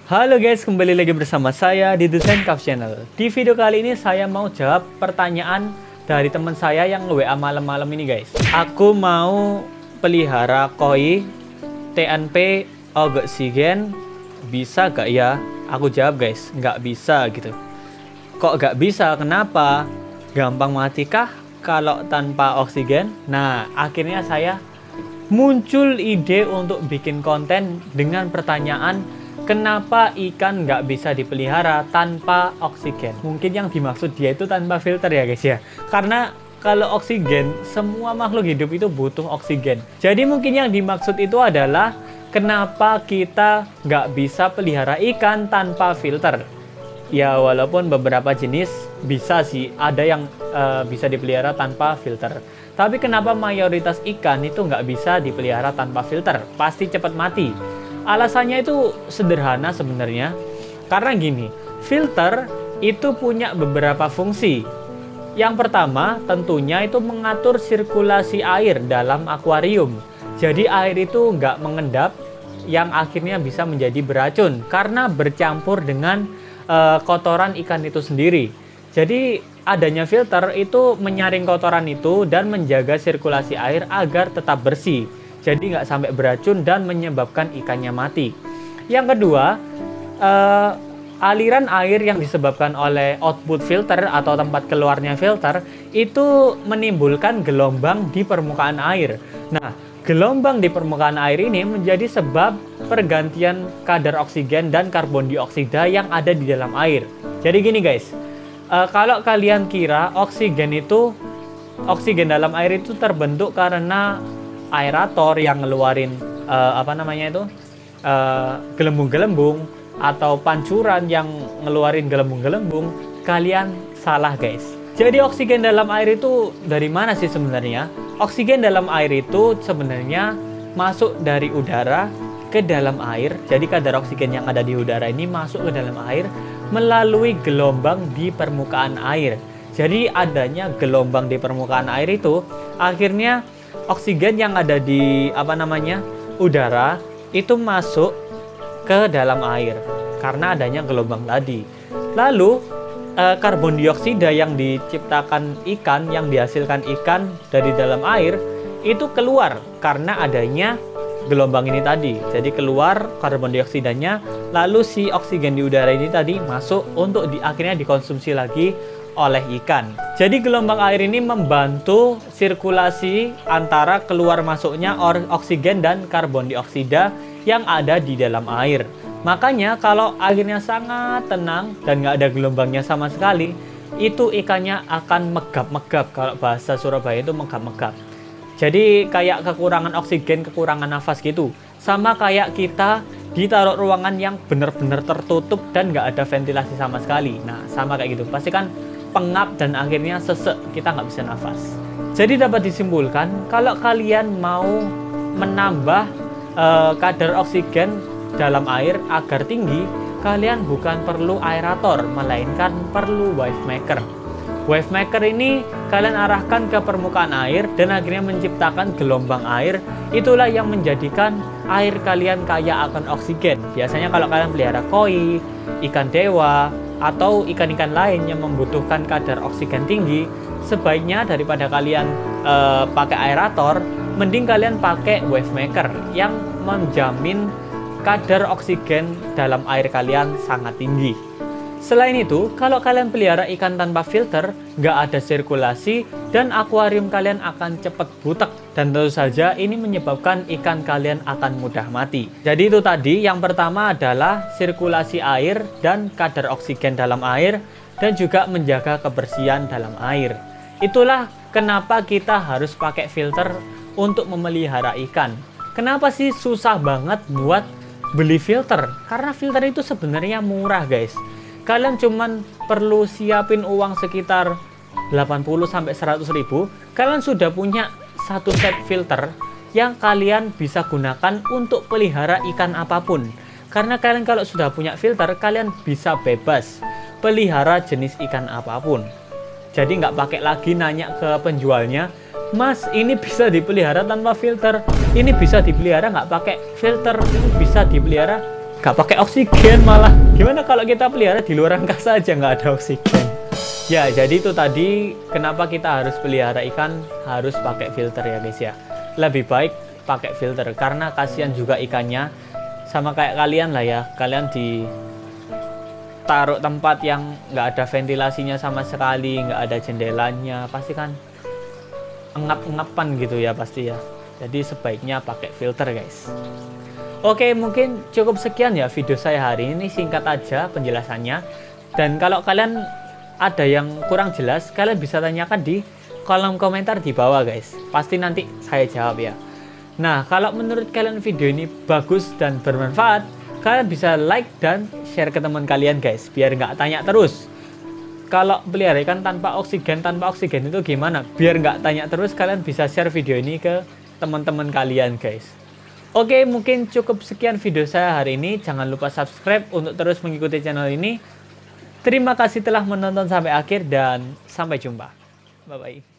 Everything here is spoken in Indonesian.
Halo guys, kembali lagi bersama saya di Desain Cup Channel. Di video kali ini saya mau jawab pertanyaan dari teman saya yang nge-WA malam-malam ini guys. Aku mau pelihara koi TNP oksigen, bisa gak ya? Aku jawab guys, nggak bisa gitu. Kok nggak bisa? Kenapa? Gampang mati kah kalau tanpa oksigen? Nah, akhirnya saya muncul ide untuk bikin konten dengan pertanyaan, kenapa ikan nggak bisa dipelihara tanpa oksigen? Mungkin yang dimaksud dia itu tanpa filter ya guys ya. Karena kalau oksigen, semua makhluk hidup itu butuh oksigen. Jadi mungkin yang dimaksud itu adalah kenapa kita nggak bisa pelihara ikan tanpa filter. Ya walaupun beberapa jenis bisa sih, ada yang bisa dipelihara tanpa filter. Tapi kenapa mayoritas ikan itu nggak bisa dipelihara tanpa filter? Pasti cepat mati. Alasannya itu sederhana sebenarnya. Karena gini, filter itu punya beberapa fungsi. Yang pertama tentunya itu mengatur sirkulasi air dalam akuarium. Jadi air itu nggak mengendap yang akhirnya bisa menjadi beracun karena bercampur dengan kotoran ikan itu sendiri. Jadi adanya filter itu menyaring kotoran itu dan menjaga sirkulasi air agar tetap bersih. Jadi nggak sampai beracun dan menyebabkan ikannya mati. Yang kedua, aliran air yang disebabkan oleh output filter atau tempat keluarnya filter itu menimbulkan gelombang di permukaan air. Nah, gelombang di permukaan air ini menjadi sebab pergantian kadar oksigen dan karbon dioksida yang ada di dalam air. Jadi gini guys, kalau kalian kira oksigen dalam air itu terbentuk karena aerator yang ngeluarin gelembung-gelembung atau pancuran yang ngeluarin gelembung-gelembung, kalian salah guys. Jadi oksigen dalam air itu dari mana sih sebenarnya? Oksigen dalam air itu sebenarnya masuk dari udara ke dalam air. Jadi kadar oksigen yang ada di udara ini masuk ke dalam air melalui gelombang di permukaan air. Jadi adanya gelombang di permukaan air itu akhirnya oksigen yang ada di udara itu masuk ke dalam air karena adanya gelombang tadi. Lalu karbon dioksida yang diciptakan ikan, yang dihasilkan ikan dari dalam air itu keluar karena adanya gelombang ini tadi. Jadi keluar karbon dioksidanya, lalu si oksigen di udara ini tadi masuk untuk akhirnya dikonsumsi lagi oleh ikan. Jadi gelombang air ini membantu sirkulasi antara keluar masuknya oksigen dan karbon dioksida yang ada di dalam air. Makanya kalau airnya sangat tenang dan nggak ada gelombangnya sama sekali, itu ikannya akan megap-megap. Kalau bahasa Surabaya itu megap-megap. Jadi kayak kekurangan oksigen, kekurangan nafas gitu. Sama kayak kita ditaruh ruangan yang benar-benar tertutup dan nggak ada ventilasi sama sekali. Nah sama kayak gitu, pasti kan pengap dan akhirnya sesek, kita nggak bisa nafas. Jadi dapat disimpulkan, kalau kalian mau menambah kadar oksigen dalam air agar tinggi, kalian bukan perlu aerator, melainkan perlu wave maker. Wave maker ini kalian arahkan ke permukaan air dan akhirnya menciptakan gelombang air. Itulah yang menjadikan air kalian kaya akan oksigen. Biasanya kalau kalian pelihara koi, ikan dewa, atau ikan-ikan lain yang membutuhkan kadar oksigen tinggi, sebaiknya daripada kalian pakai aerator, mending kalian pakai wave maker yang menjamin kadar oksigen dalam air kalian sangat tinggi. Selain itu, kalau kalian pelihara ikan tanpa filter, nggak ada sirkulasi dan akuarium kalian akan cepat butek, dan tentu saja ini menyebabkan ikan kalian akan mudah mati. Jadi itu tadi, yang pertama adalah sirkulasi air dan kadar oksigen dalam air, dan juga menjaga kebersihan dalam air. Itulah kenapa kita harus pakai filter untuk memelihara ikan. Kenapa sih susah banget buat beli filter? Karena filter itu sebenarnya murah guys. Kalian cuman perlu siapin uang sekitar 80-100 ribu, kalian sudah punya satu set filter yang kalian bisa gunakan untuk pelihara ikan apapun. Karena kalian kalau sudah punya filter, kalian bisa bebas pelihara jenis ikan apapun. Jadi nggak pakai lagi nanya ke penjualnya, Mas, ini bisa dipelihara tanpa filter, ini bisa dipelihara nggak pakai filter, ini bisa dipelihara Nggak pakai oksigen malah. Gimana kalau kita pelihara di luar angkasa aja nggak ada oksigen? Ya, jadi itu tadi kenapa kita harus pelihara ikan harus pakai filter ya guys ya. Lebih baik pakai filter karena kasihan juga ikannya. Sama kayak kalian lah ya, kalian ditaruh tempat yang nggak ada ventilasinya sama sekali, nggak ada jendelanya, pasti kan engap-engapan gitu ya pasti ya. Jadi sebaiknya pakai filter guys. Oke, mungkin cukup sekian ya video saya hari ini, singkat aja penjelasannya. Dan kalau kalian ada yang kurang jelas, kalian bisa tanyakan di kolom komentar di bawah guys. Pasti nanti saya jawab ya. Nah, kalau menurut kalian video ini bagus dan bermanfaat, kalian bisa like dan share ke teman kalian guys, biar nggak tanya terus. Kalau pelihara ikan tanpa oksigen itu gimana? Biar nggak tanya terus, kalian bisa share video ini ke teman-teman kalian guys. Oke, mungkin cukup sekian video saya hari ini. Jangan lupa subscribe untuk terus mengikuti channel ini. Terima kasih telah menonton sampai akhir dan sampai jumpa. Bye-bye.